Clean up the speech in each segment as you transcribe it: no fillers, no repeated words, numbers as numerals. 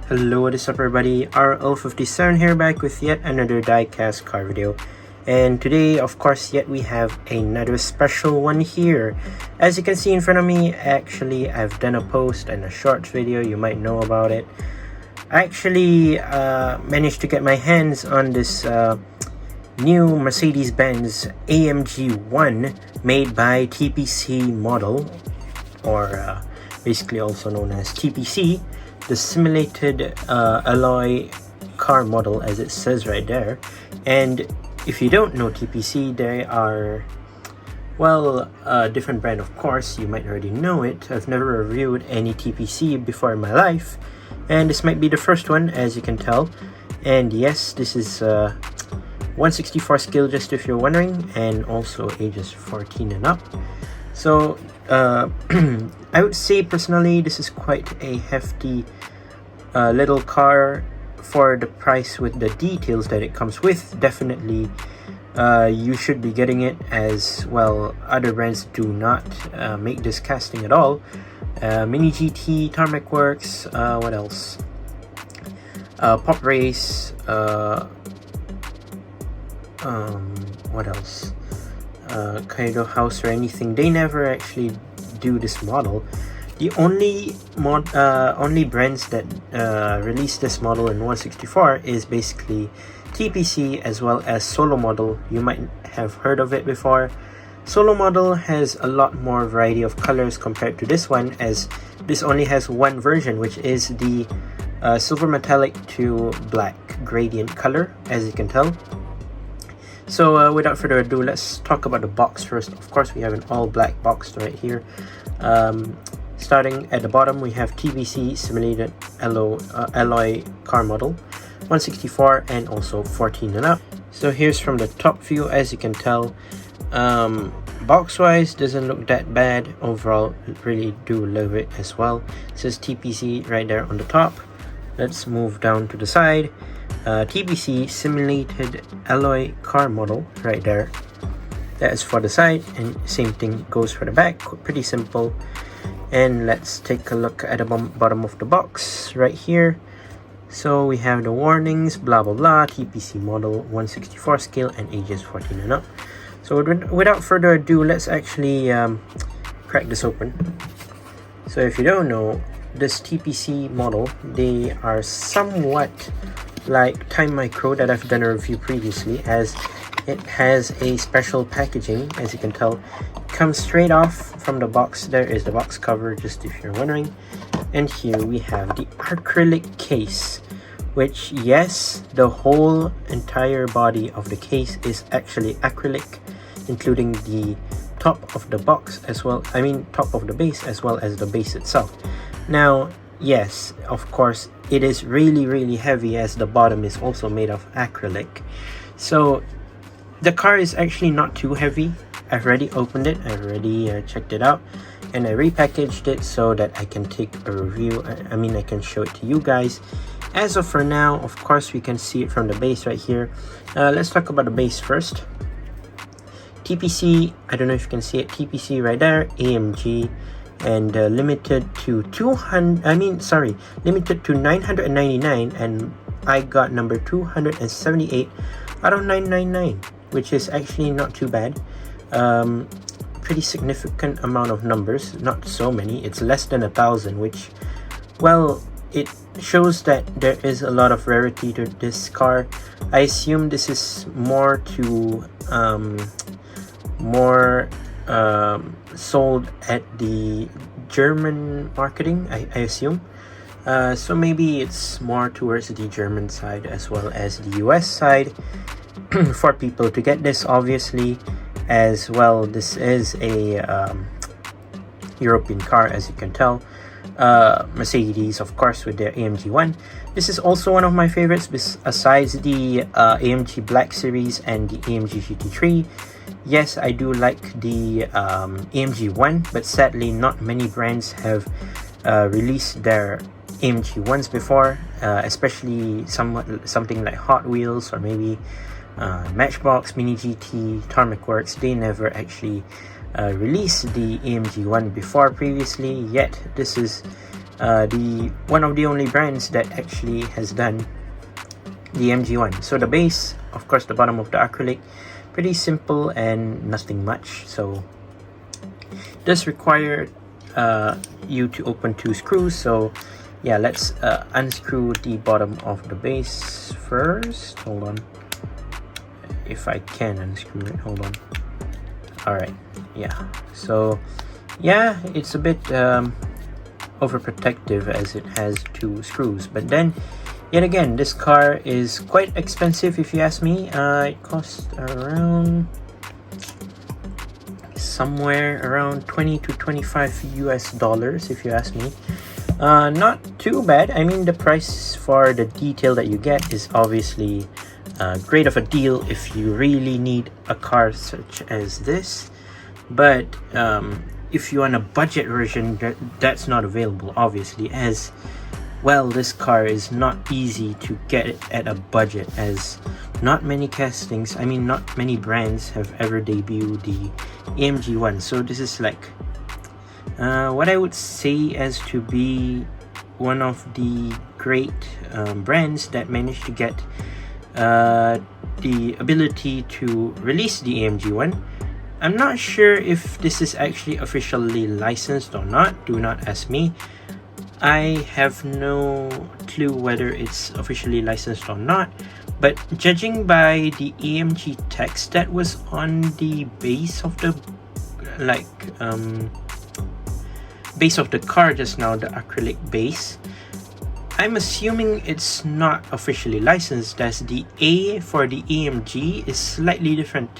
Hello, what is up everybody, RL57 here, back with yet another diecast car video. And today, of course, we have another special one here. As you can see in front of me, actually I've done a post and a short video, you might know about it. I actually managed to get my hands on this new Mercedes-Benz AMG 1 made by TPC model, or basically also known as TPC, the simulated alloy car model, as it says right there. And if you don't know TPC, they are, well, a different brand, of course. You might already know it. I've never reviewed any TPC before in my life, and this might be the first one, as you can tell. And yes, this is 164 scale, just if you're wondering, and also ages 14 and up. So I would say personally this is quite a hefty little car for the price, with the details that it comes with. Definitely you should be getting it, as well other brands do not make this casting at all. Mini GT, Tarmac Works, what else, Pop Race, what else, Kaido House or anything. They never actually do this model. The only brands that release this model in 164 is basically TPC, as well as Solo Model. You might have heard of it before. Solo Model has a lot more variety of colors compared to this one, as this only has one version, which is the silver metallic to black gradient color, as you can tell. So without further ado, let's talk about the box first. Of course, we have an all black box right here. Starting at the bottom, we have TPC simulated alloy car model 164 and also 14 and up. So here's from the top view. As you can tell, box wise doesn't look that bad. Overall, really do love it as well. It says TPC right there on the top. Let's move down to the side. TPC simulated alloy car model right there. That is for the side, and same thing goes for the back. Pretty simple. And let's take a look at the bottom of the box right here. So we have the warnings, blah blah blah, TPC model 164 scale and ages 14 and up. So without further ado, let's actually crack this open. So if you don't know, this TPC model, they are somewhat like Time Micro that I've done a review previously, as it has a special packaging. As you can tell, it comes straight off from the box. There is the box cover, just if you're wondering. And here we have the acrylic case, which, yes, the whole entire body of the case is actually acrylic, including the top of the box as well, top of the base as well as the base itself. Now, yes, of course, it is really heavy, as the bottom is also made of acrylic. So the car is actually not too heavy. I've already opened it, I've already checked it out, and I repackaged it so that I can take a review. I can show it to you guys. As of for now, of course, we can see it from the base right here. Let's talk about the base first. TPC, I don't know if you can see it, TPC right there, AMG, and limited to limited to 999, and I got number 278 out of 999, which is actually not too bad. Pretty significant amount of numbers, not so many. It's less than 1,000, which, well, it shows that there is a lot of rarity to this car. I assume this is more to sold at the German marketing, I assume. So maybe it's more towards the German side as well as the US side for people to get this, obviously. As well, this is a European car, as you can tell. Mercedes, of course, with their AMG 1. This is also one of my favorites, besides the AMG Black Series and the AMG GT3. Yes, I do like the AMG 1, but sadly not many brands have released their AMG 1s before, especially something like Hot Wheels or maybe Matchbox, Mini GT, Tarmac Works. They never actually released the AMG 1 before previously, yet this is one of the only brands that actually has done the AMG one. So the base, of course, the bottom of the acrylic, pretty simple and nothing much. So it does require you to open 2 screws. So yeah, let's unscrew the bottom of the base first. Hold on, if I can unscrew it. Hold on. All right, yeah. So yeah, it's a bit overprotective as it has 2 screws, but then yet again, this car is quite expensive if you ask me. It costs around somewhere around 20 to 25 US dollars if you ask me. Not too bad. I mean, the price for the detail that you get is obviously great of a deal if you really need a car such as this, but if you want a budget version, that's not available, obviously, as well. This car is not easy to get at a budget, as not many castings, I mean not many brands have ever debuted the AMG one. So this is like what I would say as to be one of the great brands that managed to get the ability to release the AMG one. I'm not sure if this is actually officially licensed or not. Do not ask me. I have no clue whether it's officially licensed or not, but judging by the AMG text that was on the base of the base of the car just now, the acrylic base, I'm assuming it's not officially licensed, as the A for the AMG is slightly different,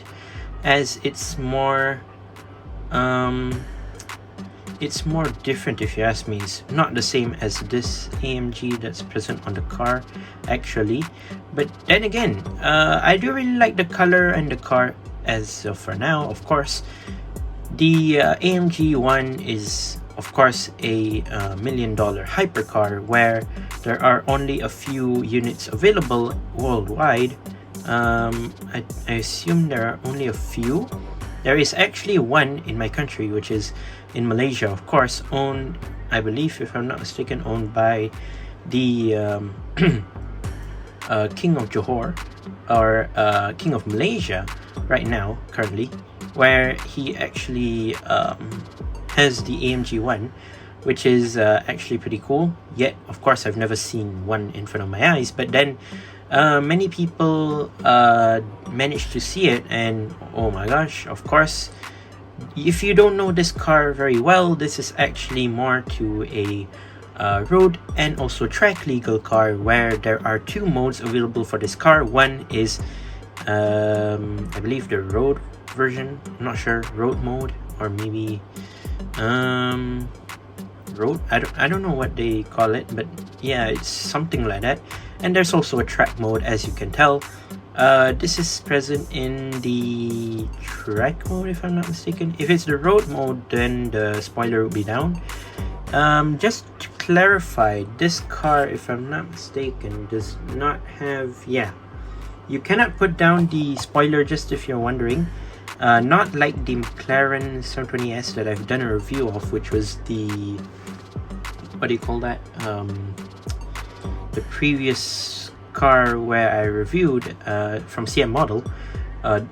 as it's more different if you ask me. It's not the same as this AMG that's present on the car actually, but then again, I do really like the color and the car as of for now. Of course, the AMG one is of course a $1 million hypercar where there are only a few units available worldwide. I assume there are only a few. There is actually one in my country, which is in Malaysia, of course, owned, I believe, if I'm not mistaken, owned by the King of Johor, or King of Malaysia right now, currently, where he actually has the AMG one, which is actually pretty cool. Yet, of course, I've never seen one in front of my eyes, but then many people managed to see it, and oh my gosh, of course, if you don't know this car very well, this is actually more to a road and also track legal car, where there are 2 modes available for this car. One is I believe the road version, I'm not sure, road mode, or maybe road, I don't know what they call it, but yeah, it's something like that. And there's also a track mode, as you can tell. This is present in the track mode if I'm not mistaken. If it's the road mode, then the spoiler will be down. Just to clarify, this car, if I'm not mistaken, does not have, yeah, you cannot put down the spoiler, just if you're wondering. Not like the McLaren 720S that I've done a review of, which was the, what do you call that, the previous car where I reviewed from CM model,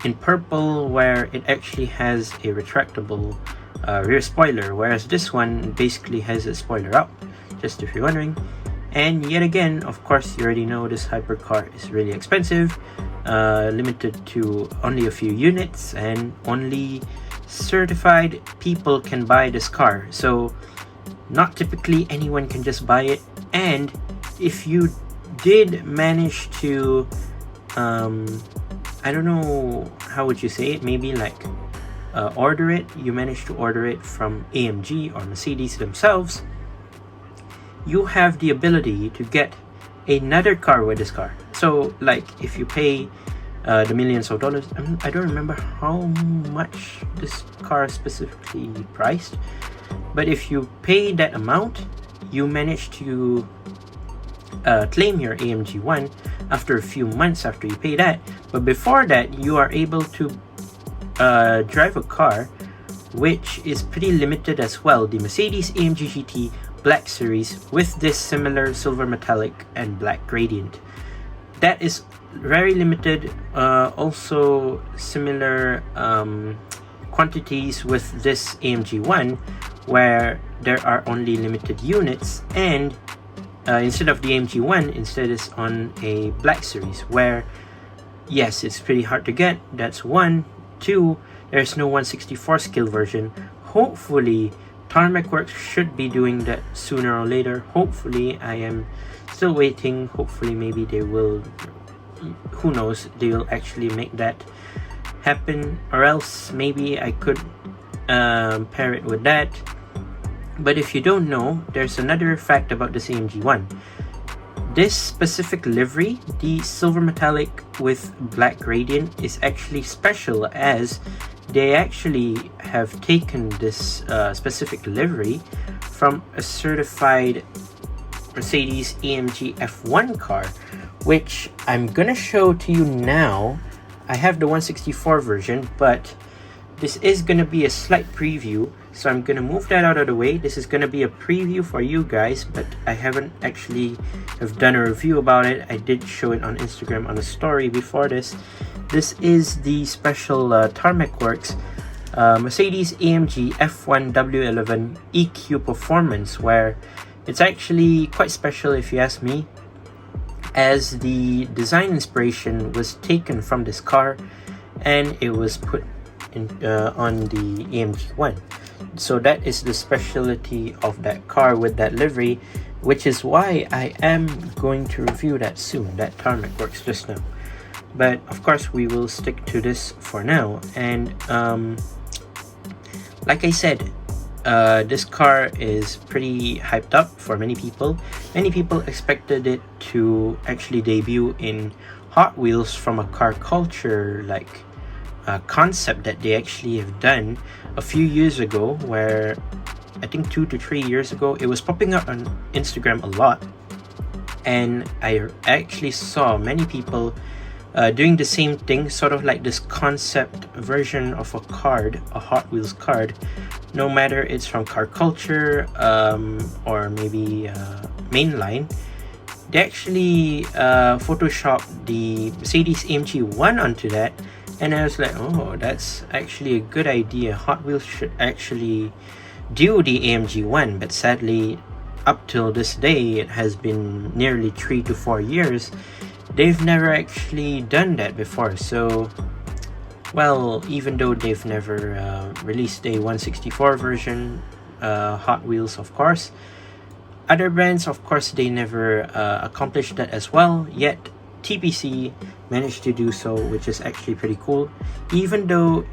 in purple, where it actually has a retractable rear spoiler, whereas this one basically has a spoiler up, just if you're wondering. And yet again, of course, you already know this hypercar is really expensive, limited to only a few units, and only certified people can buy this car. So not typically anyone can just buy it. And if you did manage to I don't know how would you say it, maybe like order it, you managed to order it from AMG or Mercedes themselves, you have the ability to get another car with this car. So like if you pay the millions of dollars, I don't remember how much this car specifically priced, but if you pay that amount, you manage to claim your AMG one after a few months after you pay that. But before that, you are able to drive a car which is pretty limited as well, the Mercedes AMG GT, Black Series with this similar silver metallic and black gradient. That is very limited. Also similar quantities with this AMG one, where there are only limited units, and instead of the AMG one, instead is on a Black Series, where yes, it's pretty hard to get. That's one. Two, there's no 164 scale version. Hopefully Tarmac Works should be doing that sooner or later. Hopefully. I am still waiting. Hopefully maybe they will, who knows, they will actually make that happen, or else maybe I could pair it with that. But if you don't know, there's another fact about the AMG one. This specific livery, the silver metallic with black gradient, is actually special, as they actually have taken this specific livery from a certified Mercedes AMG F1 car, which I'm gonna show to you now. I have the 164 version, but this is gonna be a slight preview, so I'm gonna move that out of the way. This is gonna be a preview for you guys, but I haven't actually have done a review about it. I did show it on Instagram on a story before this. This is the special Tarmac Works Mercedes AMG F1 W11 EQ Performance, where it's actually quite special if you ask me, as the design inspiration was taken from this car and it was put in, on the AMG one. So that is the specialty of that car with that livery, which is why I am going to review that soon, that Tarmac Works just now. But of course we will stick to this for now. And like I said, this car is pretty hyped up for many people. Many people expected it to actually debut in Hot Wheels from a car culture like concept that they actually have done a few years ago, where I think 2 to 3 years ago it was popping up on Instagram a lot, and I actually saw many people doing the same thing, sort of like this concept version of a card, a Hot Wheels card, no matter it's from car culture or maybe mainline. They actually photoshopped the Mercedes AMG 1 onto that, and I was like, oh, that's actually a good idea. Hot Wheels should actually do the AMG 1, but sadly up till this day, it has been nearly 3 to 4 years, they've never actually done that before. So, well, even though they've never released a 164 version, Hot Wheels of course, other brands of course they never accomplished that as well, yet TPC managed to do so, which is actually pretty cool. Even though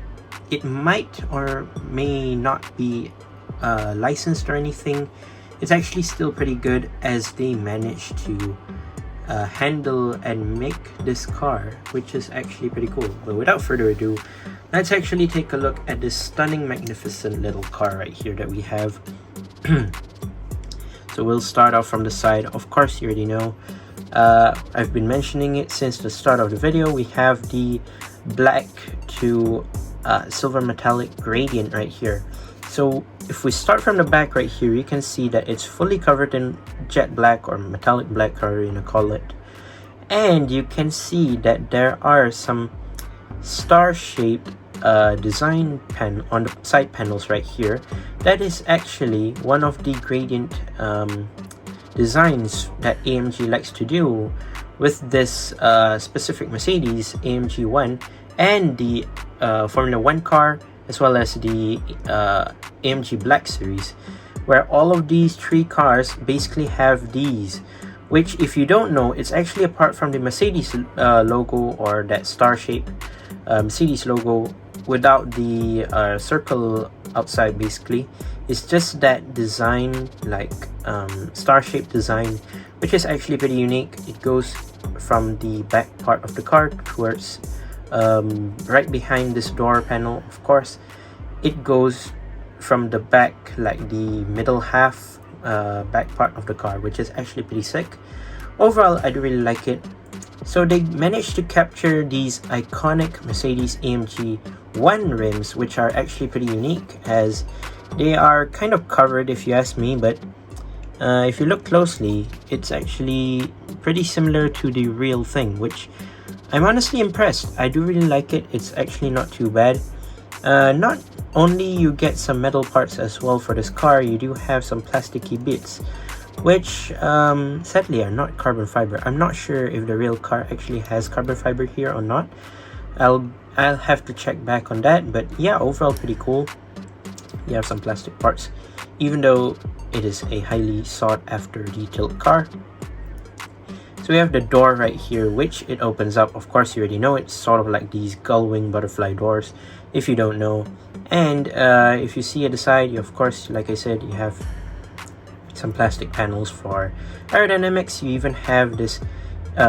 it might or may not be licensed or anything, it's actually still pretty good, as they managed to handle and make this car, which is actually pretty cool. But without further ado, let's actually take a look at this stunning, magnificent little car right here that we have. So we'll start off from the side. Of course, you already know, I've been mentioning it since the start of the video. We have the black to silver metallic gradient right here. So if we start from the back right here, you can see that it's fully covered in jet black, or metallic black, however you want to call it. And you can see that there are some star-shaped design pen on the side panels right here. That is actually one of the gradient designs that AMG likes to do with this specific Mercedes AMG 1 and the Formula 1 car, as well as the AMG Black Series, where all of these three cars basically have these, which, if you don't know, it's actually apart from the Mercedes logo, or that star-shaped Mercedes logo without the circle outside. Basically, it's just that design, like star-shaped design, which is actually pretty unique. It goes from the back part of the car towards right behind this door panel. Of course, it goes from the back, like the middle half back part of the car, which is actually pretty sick. Overall, I do really like it. So they managed to capture these iconic Mercedes AMG 1 rims, which are actually pretty unique, as they are kind of covered if you ask me, but If you look closely, it's actually pretty similar to the real thing, which I'm honestly impressed. I do really like it. It's actually not too bad. Not only you get some metal parts as well for this car, you do have some plasticky bits, which sadly are not carbon fiber. I'm not sure if the real car actually has carbon fiber here or not. I'll have to check back on that, but yeah, overall pretty cool. You have some plastic parts, even though it is a highly sought after detailed car. So we have the door right here, which it opens up. Of course, you already know it's sort of like these gull wing butterfly doors, if you don't know. And if you see at the side, you, of course, like I said, you have some plastic panels for aerodynamics. You even have this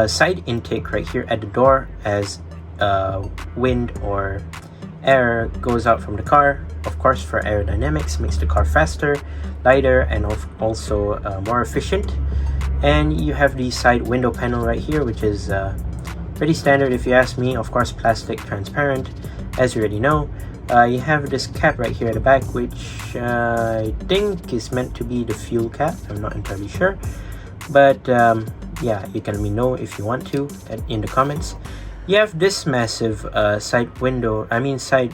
side intake right here at the door, as wind or air goes out from the car, of course, for aerodynamics. Makes the car faster, lighter, and also more efficient. And you have the side window panel right here, which is pretty standard if you ask me. Of course, plastic, transparent, as you already know. You have this cap right here at the back, which I think is meant to be the fuel cap. I'm not entirely sure, but yeah, you can let me know if you want to in the comments. You have this massive side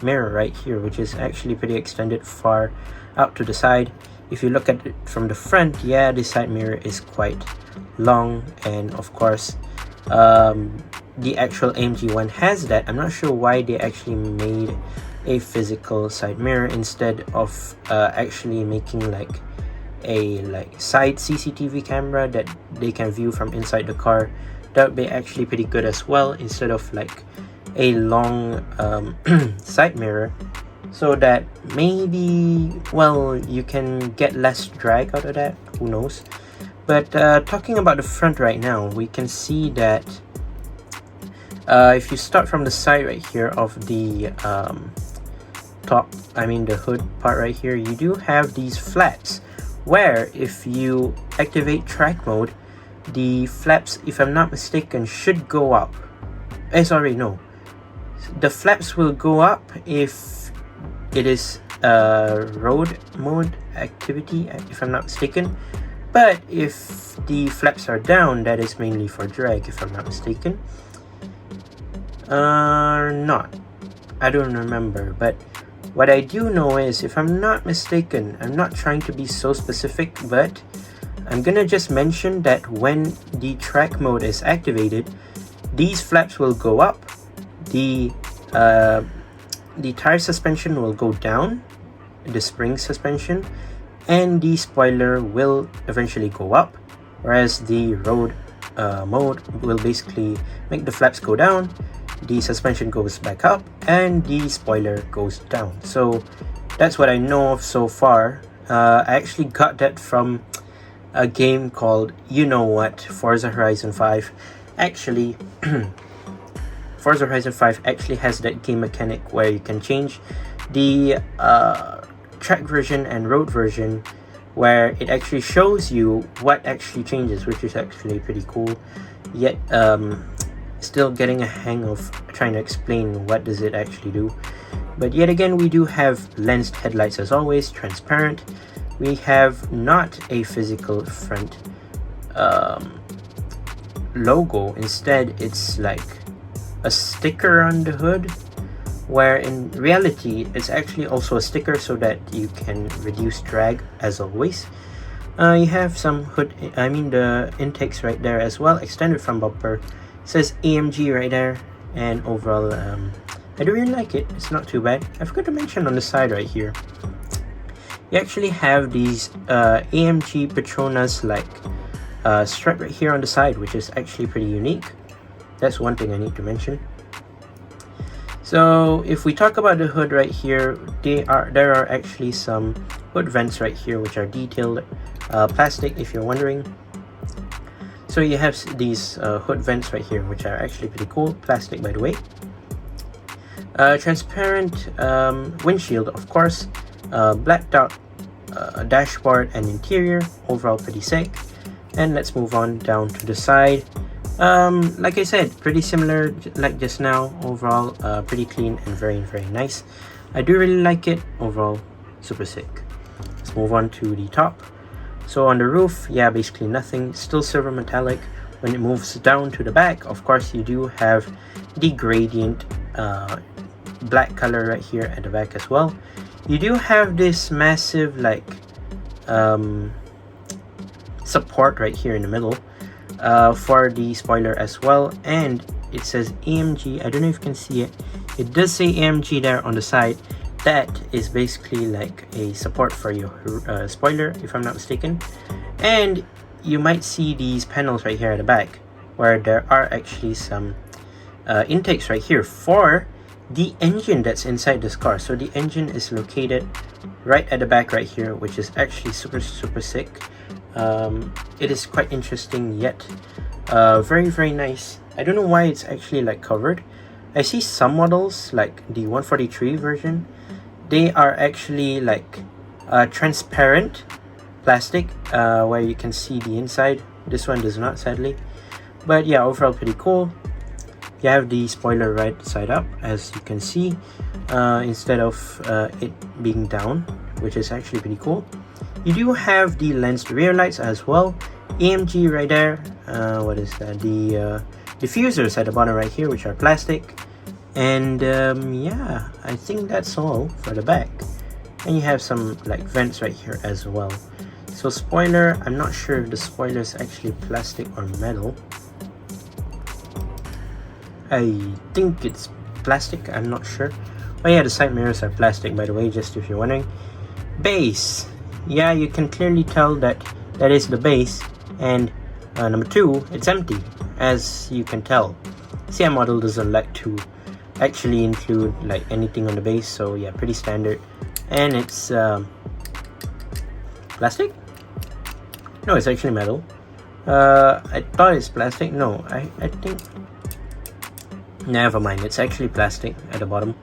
mirror right here, which is actually pretty extended far out to the side. If you look at it from the front, yeah, the side mirror is quite long, and of course the actual AMG one has that. I'm not sure why they actually made a physical side mirror instead of actually making like a side CCTV camera that they can view from inside the car. That would be actually pretty good as well, instead of like a long side mirror, so that maybe, well, you can get less drag out of that, who knows. But talking about the front right now, we can see that if you start from the side right here of the the hood part right here, you do have these flaps, where if you activate track mode, the flaps, if I'm not mistaken, should go up. Sorry, no. The flaps will go up if it is road mode activity, if I'm not mistaken. But if the flaps are down, that is mainly for drag, if I'm not mistaken. Not. I don't remember. But what I do know is, if I'm not mistaken, I'm not trying to be so specific, but I'm gonna just mention that when the track mode is activated, these flaps will go up, the tire suspension will go down, the spring suspension, and the spoiler will eventually go up, whereas the road mode will basically make the flaps go down, the suspension goes back up, and the spoiler goes down. So that's what I know of so far. I actually got that from a game called, you know what, Forza Horizon 5. Actually, Forza Horizon 5 actually has that game mechanic where you can change the track version and road version, where it actually shows you what actually changes, which is actually pretty cool. Yet still getting a hang of trying to explain what does it actually do. But yet again, we do have lensed headlights as always, transparent. We have not a physical front logo. Instead, it's like a sticker on the hood, where in reality it's actually also a sticker so that you can reduce drag, as always. You have some the intakes right there as well, extended front bumper. It says AMG right there, and overall I do really like it. It's not too bad. I forgot to mention on the side right here, you actually have these AMG Petronas stripe right here on the side, which is actually pretty unique. That's one thing I need to mention. So if we talk about the hood right here, there are actually some hood vents right here, which are detailed plastic, if you're wondering. So you have these hood vents right here, which are actually pretty cool, plastic by the way. Transparent windshield, of course. Blacked out dashboard and interior, overall pretty sick. And let's move on down to the side. Like I said, pretty similar like just now. Overall pretty clean and very, very nice. I do really like it. Overall super sick. Let's move on to the top. So on the roof, yeah, basically nothing, still silver metallic. When it moves down to the back, of course, you do have the gradient black color right here at the back as well. You do have this massive like support right here in the middle for the spoiler as well, and it says AMG. I don't know if you can see it. It does say AMG there on the side. That is basically like a support for your spoiler, if I'm not mistaken. And you might see these panels right here at the back where there are actually some intakes right here for the engine that's inside this car. So the engine is located right at the back right here, which is actually super sick. It is quite interesting, yet very nice. I don't know why it's actually like covered. I see some models like the 143 version, they are actually like transparent plastic where you can see the inside. This one does not, sadly, but yeah, overall pretty cool. You have the spoiler right side up, as you can see, instead of it being down, which is actually pretty cool. You do have the lensed rear lights as well. AMG right there. What is that? The diffusers at the bottom right here, which are plastic. And yeah, I think that's all for the back. And you have some like vents right here as well. So spoiler, I'm not sure if the spoiler is actually plastic or metal. I think it's plastic, I'm not sure. Oh yeah, the side mirrors are plastic, by the way, just if you're wondering. Base. Yeah, you can clearly tell that that is the base. And number two, it's empty, as you can tell. CM model doesn't like to actually include like anything on the base, so yeah, pretty standard. And it's plastic? No, it's actually metal. I thought it's plastic. No, I think, never mind, it's actually plastic at the bottom.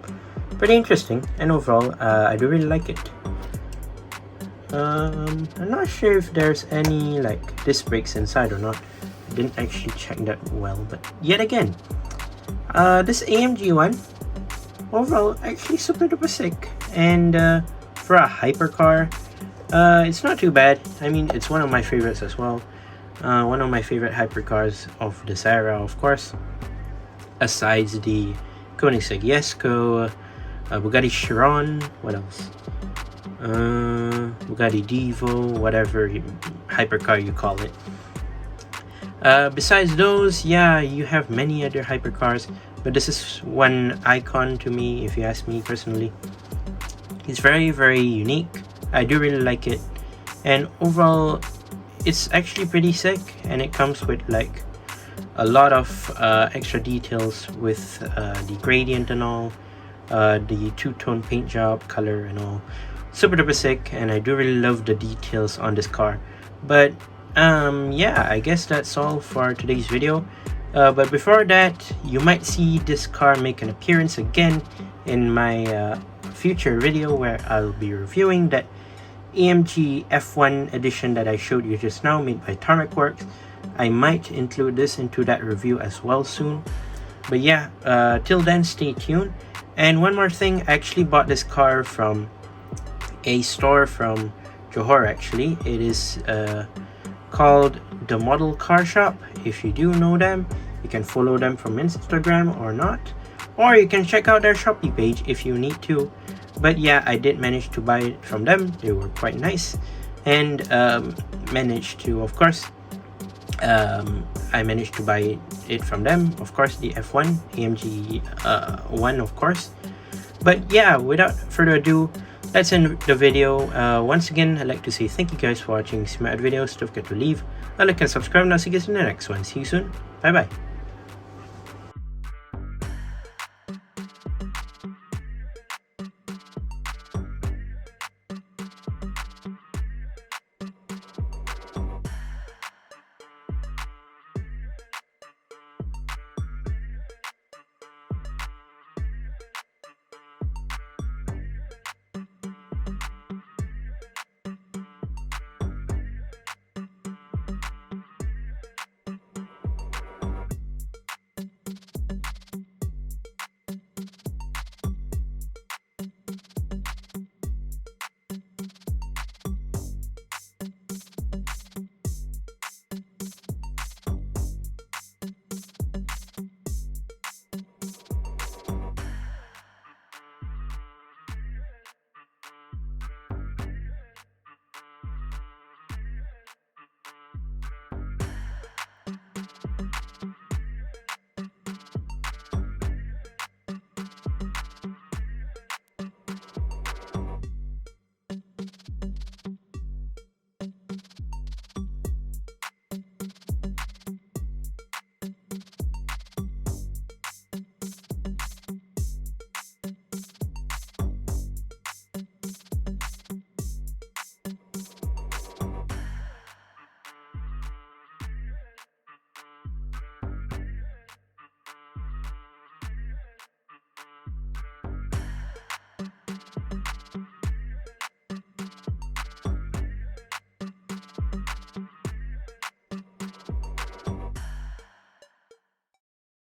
Pretty interesting, and overall I do really like it. I'm not sure if there's any like disc brakes inside or not. I didn't actually check that well, but yet again, this AMG one overall actually super duper sick. And for a hypercar, it's not too bad. I mean, it's one of my favorites as well. One of my favorite hypercars of this era, of course, asides the Koenigsegg Jesko, Bugatti Chiron, what else? Bugatti Divo, whatever hypercar you call it. Besides those, yeah, you have many other hypercars, but this is one icon to me, if you ask me personally. It's very unique. I do really like it, and overall it's actually pretty sick, and it comes with like a lot of extra details with the gradient and all, the two-tone paint job, color and all. Super duper sick, and I do really love the details on this car. But yeah, I guess that's all for today's video. But before that, you might see this car make an appearance again in my future video, where I'll be reviewing that AMG F1 edition that I showed you just now, made by Tarmac Works. I might include this into that review as well soon. But yeah, till then, stay tuned. And one more thing, I actually bought this car from a store from Johor. Actually, it is called The Model Car Shop. If you do know them, you can follow them from Instagram or not, or you can check out their Shopee page if you need to. But yeah, I did manage to buy it from them. They were quite nice, and managed to, of course, I managed to buy it from them, of course, the F1 AMG 1, of course. But yeah, without further ado, let's end the video. Once again, I'd like to say thank you guys for watching. See my other videos. Don't forget to leave a like and subscribe. Now see you guys in the next one. See you soon. Bye bye.